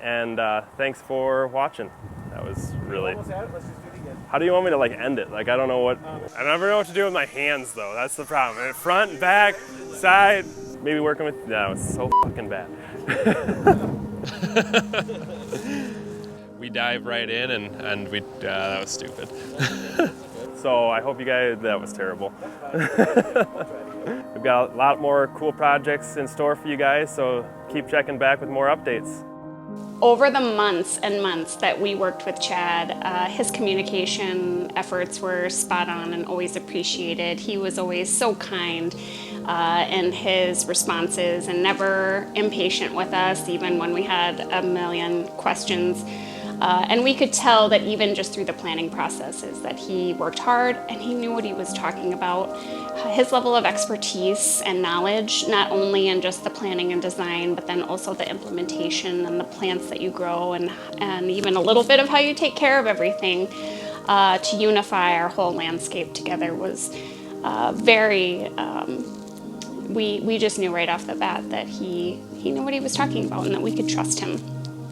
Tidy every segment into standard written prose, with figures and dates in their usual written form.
and thanks for watching. That was really... Almost at it. Let's just do it again. How do you want me to like end it? Like, I don't know what... I never know what to do with my hands though, that's the problem. Front, back, side, maybe working with... No, it's so fucking bad. We dive right in and we... that was stupid. So I hope you guys... That was terrible. We've got a lot more cool projects in store for you guys, so keep checking back with more updates. Over the months and months that we worked with Chad, his communication efforts were spot on and always appreciated. He was always so kind in his responses and never impatient with us, even when we had a million questions. And we could tell that even just through the planning processes that he worked hard and he knew what he was talking about. His level of expertise and knowledge, not only in just the planning and design, but then also the implementation and the plants that you grow and even a little bit of how you take care of everything to unify our whole landscape together was very, we just knew right off the bat that he knew what he was talking about and that we could trust him.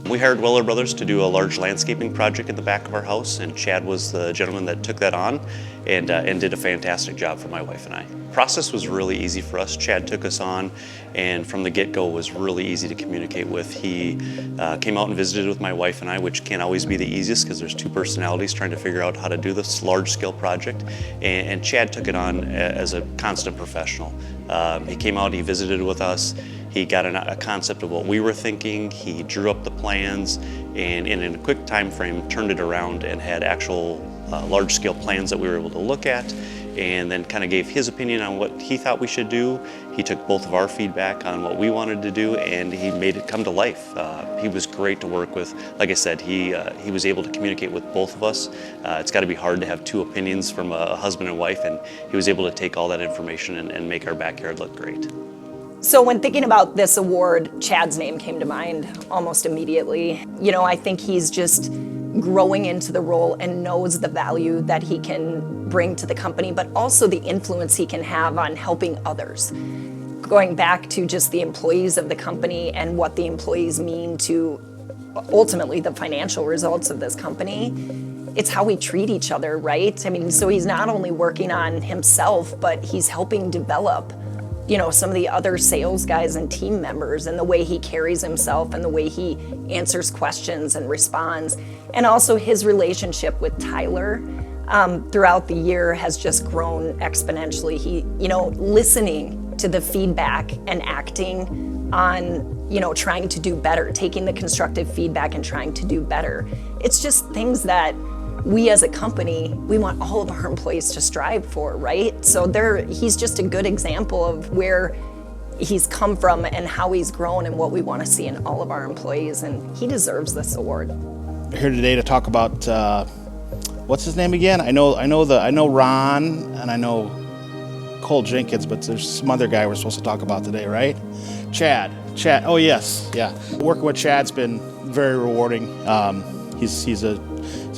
We hired Weller Brothers to do a large landscaping project in the back of our house, and Chad was the gentleman that took that on and did a fantastic job for my wife and I. The process was really easy for us. Chad took us on, and from the get-go was really easy to communicate with. He came out and visited with my wife and I, which can't always be the easiest because there's two personalities trying to figure out how to do this large-scale project, and Chad took it on as a constant professional. He came out, he visited with us. He got a concept of what we were thinking, he drew up the plans, and in a quick time frame turned it around and had actual large-scale plans that we were able to look at, and then kind of gave his opinion on what he thought we should do. He took both of our feedback on what we wanted to do, and he made it come to life. He was great to work with. Like I said, he was able to communicate with both of us. It's got to be hard to have two opinions from a husband and wife, and he was able to take all that information and make our backyard look great. So when thinking about this award, Chad's name came to mind almost immediately. You know, I think he's just growing into the role and knows the value that he can bring to the company, but also the influence he can have on helping others. Going back to just the employees of the company and what the employees mean to ultimately the financial results of this company, it's how we treat each other, right? I mean, so he's not only working on himself, but he's helping develop some of the other sales guys and team members, and the way he carries himself and the way he answers questions and responds. And also his relationship with Tyler throughout the year has just grown exponentially. He, listening to the feedback and acting on, trying to do better, taking the constructive feedback and trying to do better. It's just things that we as a company, we want all of our employees to strive for, right? So he's just a good example of where he's come from and how he's grown and what we want to see in all of our employees, and he deserves this award. We're here today to talk about what's his name again? I know Ron and I know Cole Jenkins, but there's some other guy we're supposed to talk about today, right? Chad. Oh yes, yeah. Working with Chad's been very rewarding. He's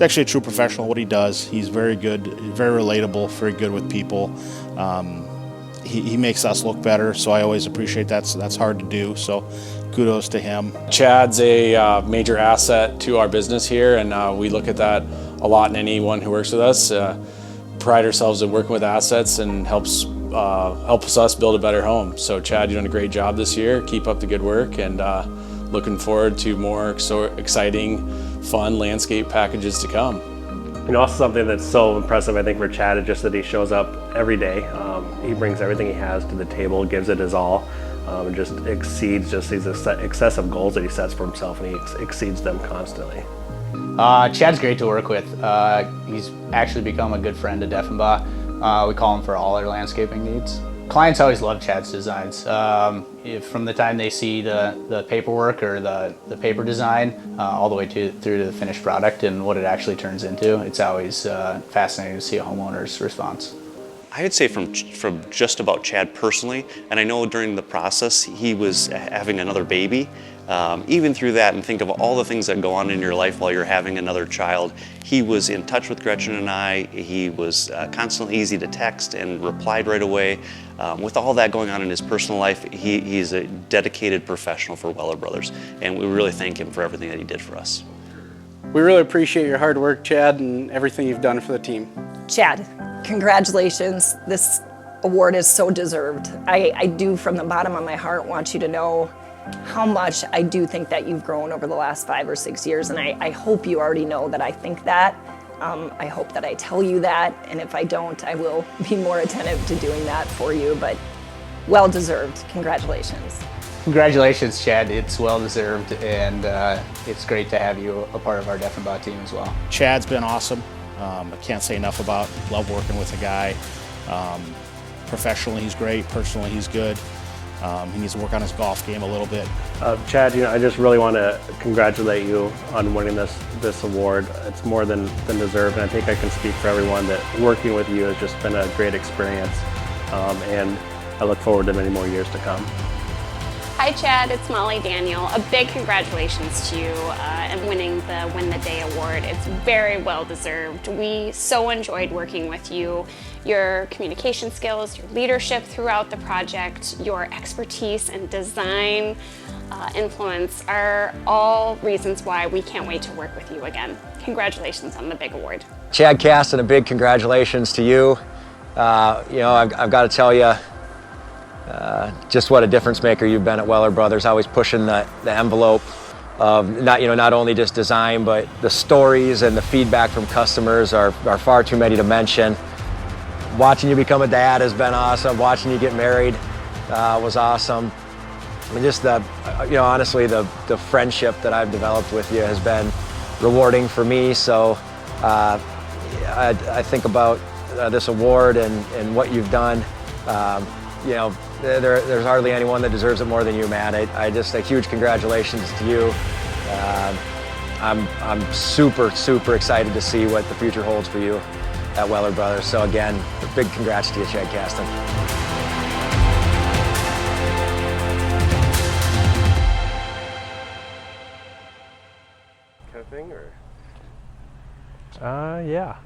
actually a true professional at what he does. He's very good, very relatable, very good with people. He makes us look better, so I always appreciate that. So that's hard to do, so kudos to him. Chad's a major asset to our business here, and we look at that a lot in anyone who works with us. Pride ourselves in working with assets and helps us build a better home. So Chad, you're doing a great job this year. Keep up the good work, and looking forward to more exciting, fun landscape packages to come. Also something that's so impressive, I think, for Chad is just that he shows up every day. He brings everything he has to the table, gives it his all, and just exceeds just these excessive goals that he sets for himself, and he exceeds them constantly. Chad's great to work with. He's actually become a good friend to Deffenbaugh. We call him for all our landscaping needs. Clients always love Chad's designs. From the time they see the paperwork or the paper design all the way through to the finished product and what it actually turns into, it's always fascinating to see a homeowner's response. I would say from just about Chad personally, and I know during the process he was having another baby, even through that, and think of all the things that go on in your life while you're having another child, he was in touch with Gretchen and I. He was constantly easy to text and replied right away. With all that going on in his personal life, he's a dedicated professional for Weller Brothers, and we really thank him for everything that he did for us. We really appreciate your hard work, Chad, and everything you've done for the team. Chad, congratulations. This award is so deserved. I do, from the bottom of my heart, want you to know how much I do think that you've grown over the last 5 or 6 years, and I hope you already know that I think that. I hope that I tell you that, and if I don't, I will be more attentive to doing that for you, but well deserved. Congratulations. Congratulations, Chad. It's well deserved, and it's great to have you a part of our Deffenbaugh team as well. Chad's been awesome. I can't say enough about. Love working with the guy. Professionally, he's great. Personally, he's good. He needs to work on his golf game a little bit. Chad, I just really want to congratulate you on winning this award. It's more than deserved, and I think I can speak for everyone that working with you has just been a great experience, and I look forward to many more years to come. Hi Chad, it's Molly Daniel. A big congratulations to you and winning the Win the Day award. It's very well deserved. We so enjoyed working with you. Your communication skills, your leadership throughout the project, your expertise and design influence are all reasons why we can't wait to work with you again. Congratulations on the big award. Chad Kasten, a big congratulations to you. I've got to tell you, just what a difference maker you've been at Weller Brothers, always pushing the envelope of not only just design, but the stories and the feedback from customers are far too many to mention. Watching you become a dad has been awesome. Watching you get married was awesome. I mean, just honestly, the friendship that I've developed with you has been rewarding for me. So I think about this award and what you've done. There's hardly anyone that deserves it more than you, man. I just a huge congratulations to you. I'm super excited to see what the future holds for you at Weller Brothers. So again, a big congrats to you, Chad Kasten. Kind of thing, or? Yeah.